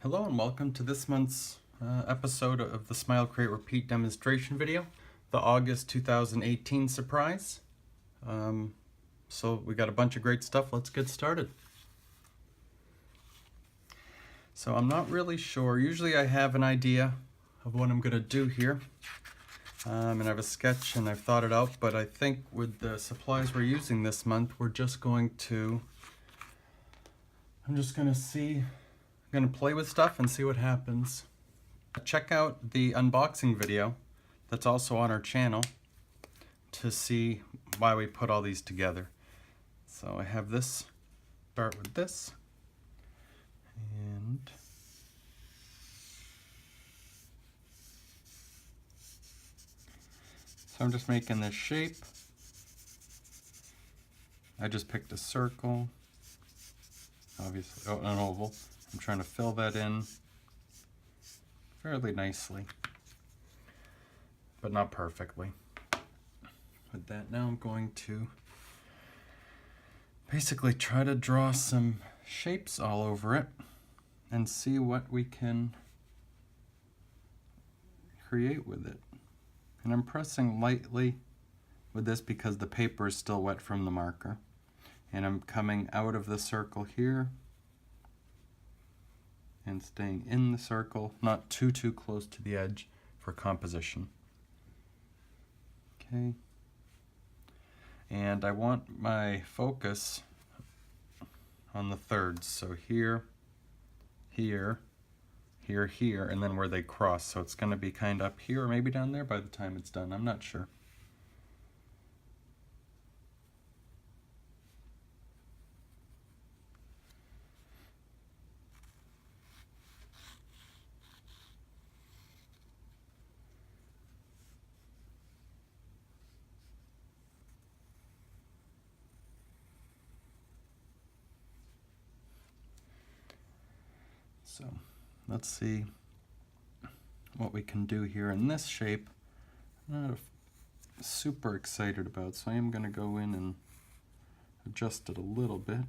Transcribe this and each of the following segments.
Hello and welcome to this month's episode of the Smile Create Repeat demonstration video, the August 2018 surprise. So we got a bunch of great stuff. Let's get started. So I'm not really sure. Usually I have an idea of what I'm going to do here. And I have a sketch and I've thought it out, but I think with the supplies we're using this month, I'm just going to play with stuff and see what happens. Check out the unboxing video that's also on our channel to see why we put all these together. So I have this, start with this, and so I'm just making this shape. I just picked a circle, obviously, an oval. I'm trying to fill that in fairly nicely, but not perfectly. With that, now I'm going to basically try to draw some shapes all over it and see what we can create with it. And I'm pressing lightly with this because the paper is still wet from the marker. And I'm coming out of the circle here and staying in the circle, not too close to the edge for composition. Okay. And I want my focus on the thirds. So here, here, here, here, and then where they cross. So it's going to be kind of up here or maybe down there by the time it's done. I'm not sure. So let's see what we can do here in this shape. I'm not super excited about, so I am going to go in and adjust it a little bit.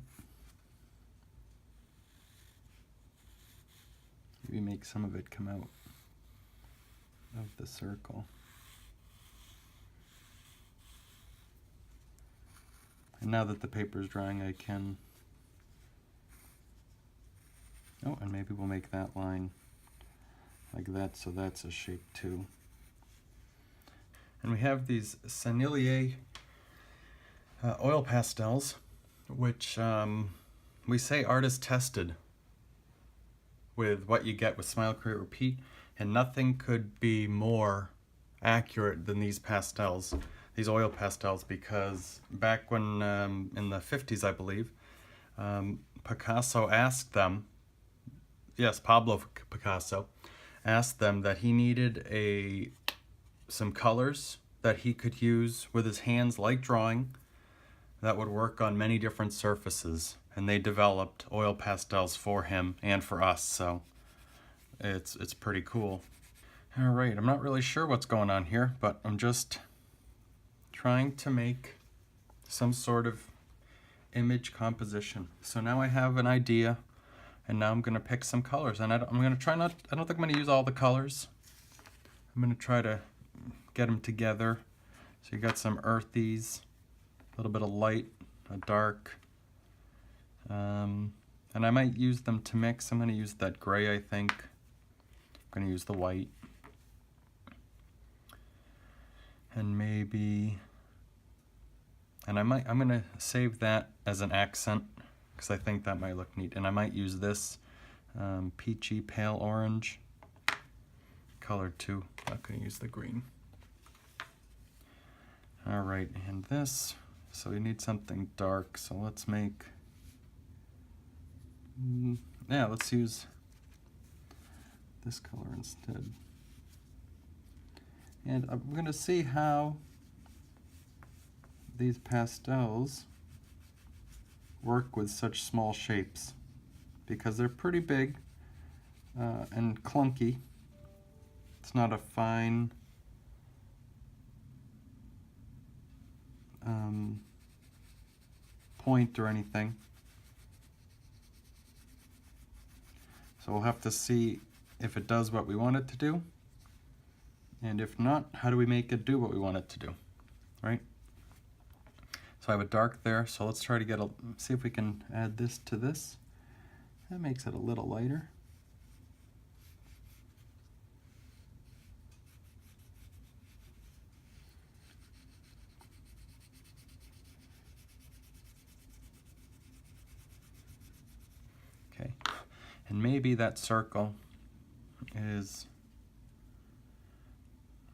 Maybe make some of it come out of the circle. And now that the paper is drying, I can... Oh, and maybe we'll make that line like that, so that's a shape too. And we have these Sennelier oil pastels, which we say artist tested with what you get with Smile Create Repeat, and nothing could be more accurate than these pastels, these oil pastels, because back when in the 50s, I believe, Picasso asked them, yes, Pablo Picasso asked them that he needed some colors that he could use with his hands, like drawing, that would work on many different surfaces. And they developed oil pastels for him and for us, so it's pretty cool. All right, I'm not really sure what's going on here, but I'm just trying to make some sort of image composition. So now I have an idea. And now I'm going to pick some colors, and I'm going to try I don't think I'm going to use all the colors. I'm going to try to get them together. So you got some earthies, a little bit of light, a dark. And I might use them to mix. I'm going to use that gray, I think. I'm going to use the white. And maybe, and I'm going to save that as an accent, because I think that might look neat. And I might use this peachy pale orange color too. I'm not going to use the green. All right, and this, so we need something dark, so let's make, let's use this color instead. And I'm going to see how these pastels work with such small shapes, because they're pretty big and clunky. It's not a fine point or anything. So we'll have to see if it does what we want it to do. And if not, how do we make it do what we want it to do, right? So I have a dark there, so let's try to see if we can add this to this. That makes it a little lighter. Okay, and maybe that circle is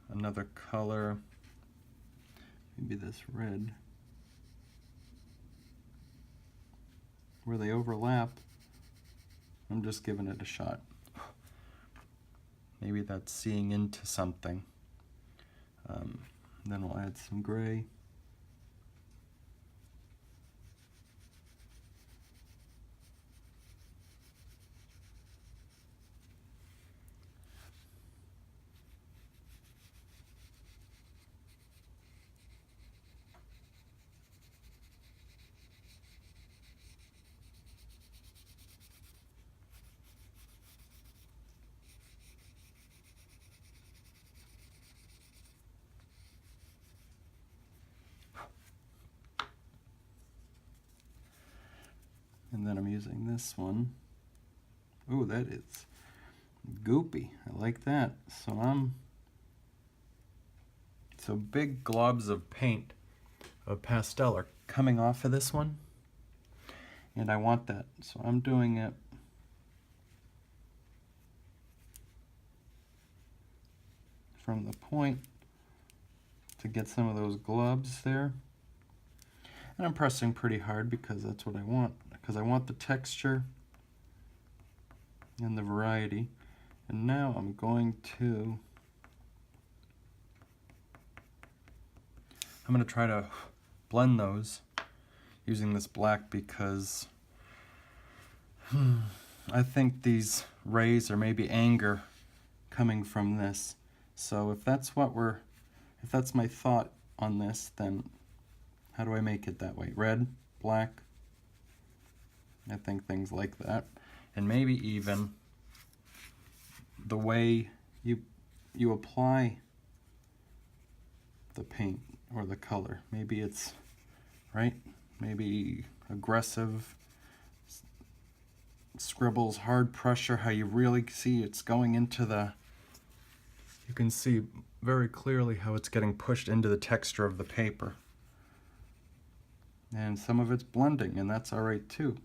another color, maybe this red. Where they overlap, I'm just giving it a shot. Maybe that's seeing into something. Then we'll add some gray. And then I'm using this one. Ooh, that is goopy. I like that. So big globs of paint, of pastel, are coming off of this one. And I want that. So I'm doing it from the point to get some of those globs there. And I'm pressing pretty hard because that's what I want. Because I want the texture and the variety. And now I'm going to try to blend those using this black because I think these rays are maybe anger coming from this. So if that's my thought on this, then how do I make it that way? Red, black, I think things like that. And maybe even the way you apply the paint or the color. Maybe it's, right? Maybe aggressive scribbles, hard pressure, how you really see it's going into you can see very clearly how it's getting pushed into the texture of the paper. And some of it's blending, and that's all right too.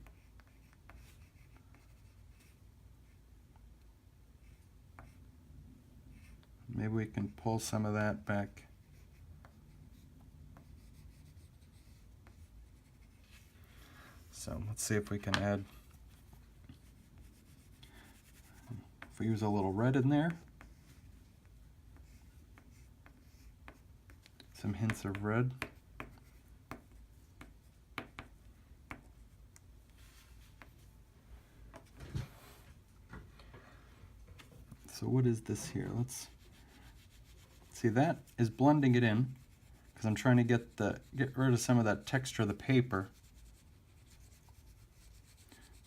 Maybe we can pull some of that back. So let's see if we can add, if we use a little red in there, some hints of red. So what is this here? Let's see, that is blending it in because I'm trying to get rid of some of that texture of the paper.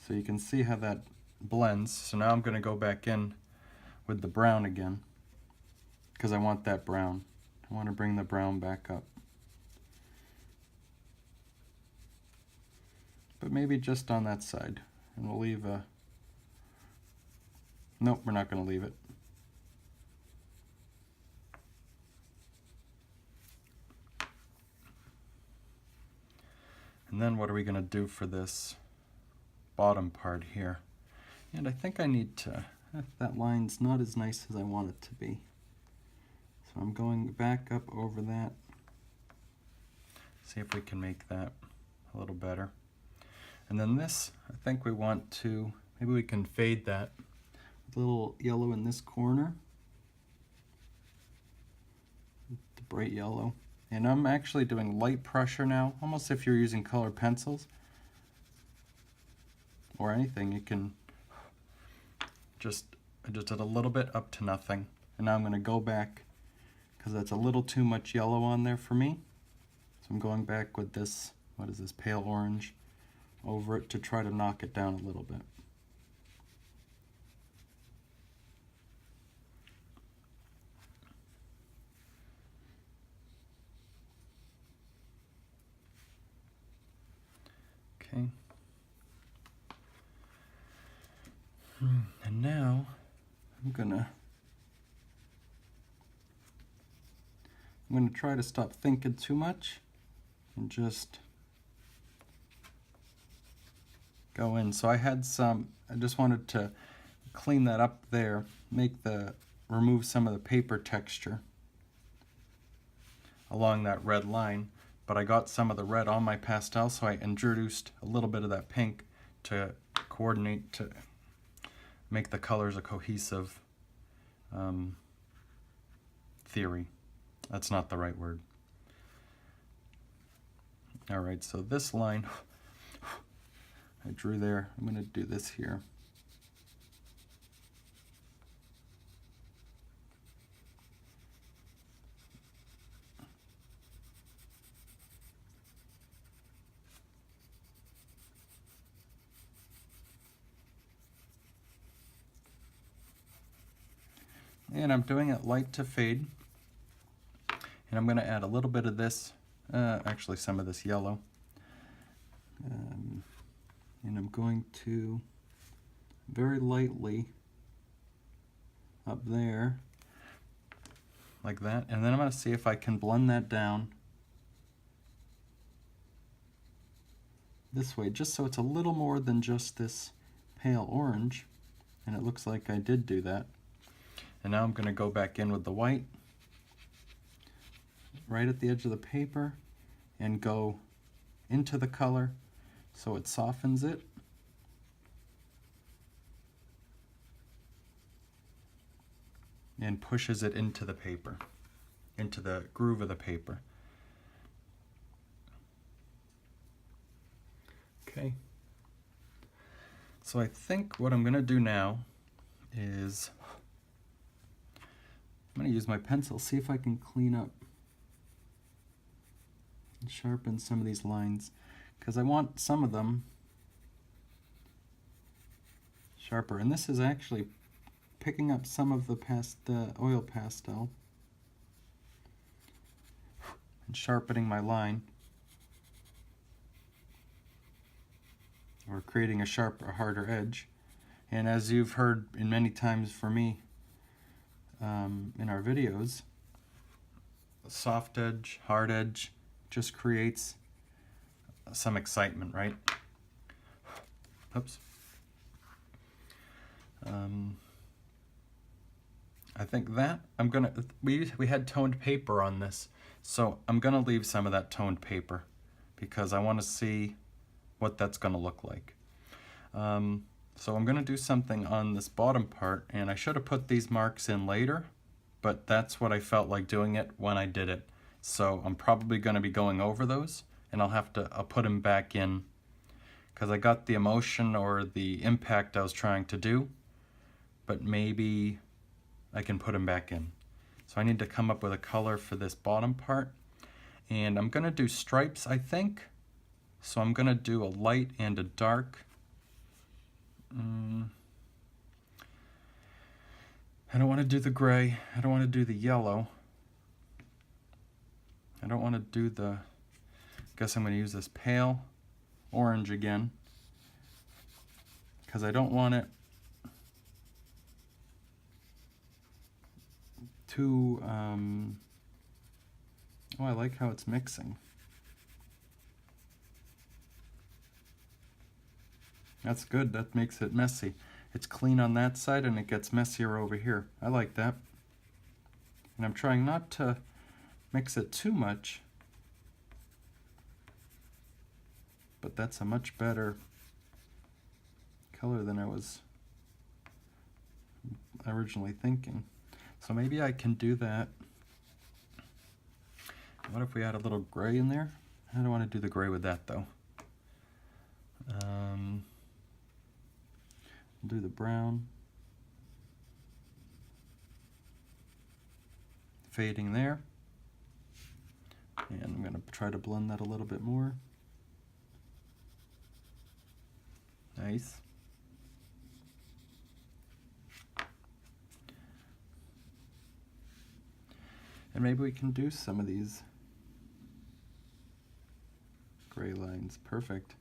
So you can see how that blends. So now I'm going to go back in with the brown again because I want that brown. I want to bring the brown back up. But maybe just on that side. And we'll leave a... Nope, we're not going to leave it. And then what are we going to do for this bottom part here? And I think I need to, that line's not as nice as I want it to be. So I'm going back up over that. See if we can make that a little better. And then this, I think we want to, maybe we can fade that with a little yellow in this corner. The bright yellow. And I'm actually doing light pressure now, almost if you're using colored pencils or anything. You can I just did a little bit up to nothing. And now I'm going to go back because that's a little too much yellow on there for me. So I'm going back with this, what is this, pale orange over it to try to knock it down a little bit. Okay. And now I'm gonna try to stop thinking too much and just go in. So I just wanted to clean that up there, remove some of the paper texture along that red line, but I got some of the red on my pastel, so I introduced a little bit of that pink to coordinate, to make the colors a cohesive theory. That's not the right word. All right, so this line I drew there, I'm going to do this here. And I'm doing it light to fade. And I'm going to add a little bit of this, actually some of this yellow. And I'm going to very lightly up there, like that. And then I'm going to see if I can blend that down this way, just so it's a little more than just this pale orange. And it looks like I did do that. And now I'm going to go back in with the white right at the edge of the paper and go into the color so it softens it. And pushes it into the paper, into the groove of the paper. Okay. So I think what I'm going to do now is I'm going to use my pencil, see if I can clean up and sharpen some of these lines, because I want some of them sharper. And this is actually picking up some of the oil pastel and sharpening my line, or creating a sharper, harder edge. And as you've heard in many times for me in our videos, soft edge, hard edge just creates some excitement, right? Oops. I think that I'm gonna, we had toned paper on this, so I'm gonna leave some of that toned paper because I want to see what that's gonna look like. So I'm gonna do something on this bottom part, and I should have put these marks in later, but that's what I felt like doing it when I did it. So I'm probably gonna be going over those, and I'll put them back in because I got the emotion or the impact I was trying to do, but maybe I can put them back in. So I need to come up with a color for this bottom part, and I'm gonna do stripes, I think. So I'm gonna do a light and a dark. I don't want to do the gray. I don't want to do the yellow. I don't want to do the, I guess I'm going to use this pale orange again, because I don't want it too, oh, I like how it's mixing. That's good, that makes it messy. It's clean on that side and it gets messier over here. I like that. And I'm trying not to mix it too much, but that's a much better color than I was originally thinking. So maybe I can do that. What if we add a little gray in there? I don't want to do the gray with that though. We'll do the brown. Fading there. And I'm going to try to blend that a little bit more. Nice. And maybe we can do some of these gray lines. Perfect.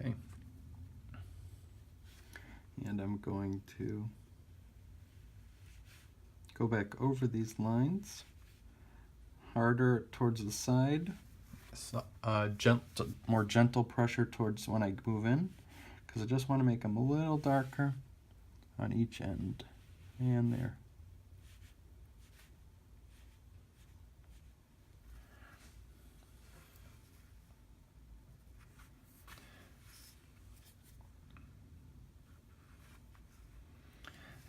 Okay. And I'm going to go back over these lines, harder towards the side, so, more gentle pressure towards when I move in, because I just want to make them a little darker on each end. And there.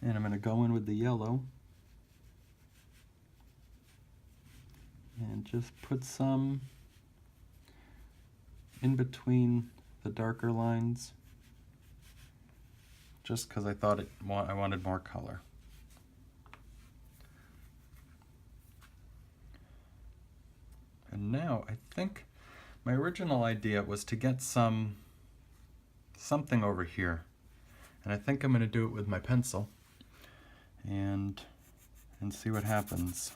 And I'm going to go in with the yellow and just put some in between the darker lines, just because I thought I wanted more color. And now I think my original idea was to get something over here, and I think I'm going to do it with my pencil and see what happens.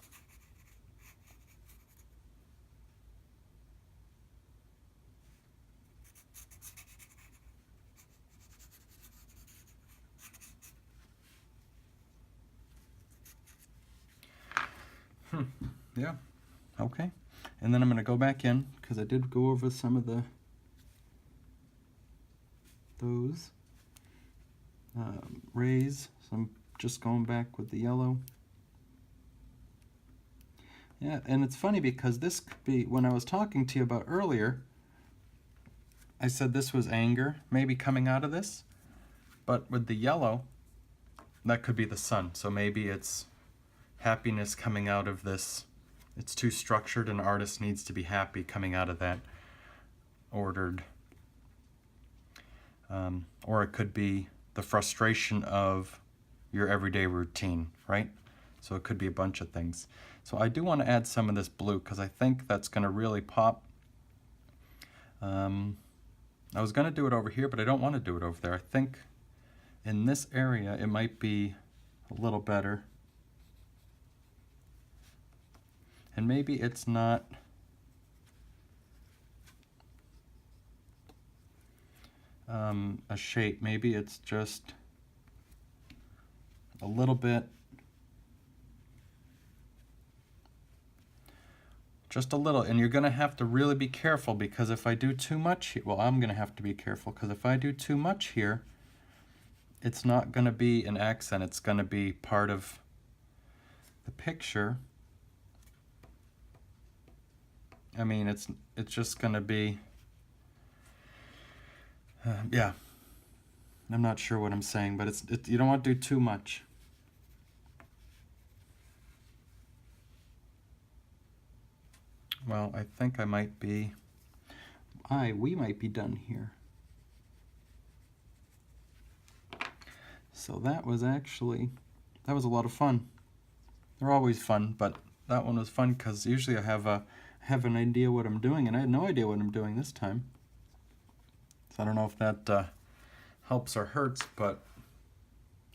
Yeah, okay. And then I'm going to go back in, because I did go over some of those rays, so I'm just going back with the yellow. Yeah, and it's funny because this could be, when I was talking to you about earlier, I said this was anger maybe coming out of this, but with the yellow, that could be the sun. So maybe it's happiness coming out of this. It's too structured, and an artist needs to be happy coming out of that ordered. Or it could be the frustration of your everyday routine, right? So it could be a bunch of things. So I do want to add some of this blue, because I think that's going to really pop. I was going to do it over here, but I don't want to do it over there. I think in this area it might be a little better. And maybe it's not a shape. Maybe it's just a little bit, just a little. And you're going to have to really be careful, because if I do too much, well, I'm going to have to be careful, because if I do too much here, it's not going to be an accent. It's going to be part of the picture. I mean, it's just going to be, yeah. I'm not sure what I'm saying, but you don't want to do too much. Well, I think I might be, we might be done here. So that was a lot of fun. They're always fun, but that one was fun because usually I have an idea what I'm doing, and I had no idea what I'm doing this time. So I don't know if that helps or hurts, but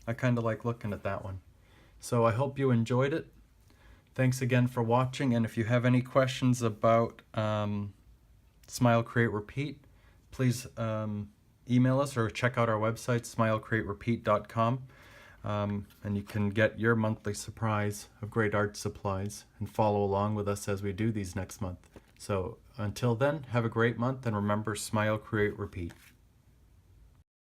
I kind of like looking at that one. So I hope you enjoyed it. Thanks again for watching, and if you have any questions about Smile, Create, Repeat, please email us or check out our website, smilecreaterepeat.com, and you can get your monthly surprise of great art supplies and follow along with us as we do these next month. So until then, have a great month, and remember, smile, create, repeat.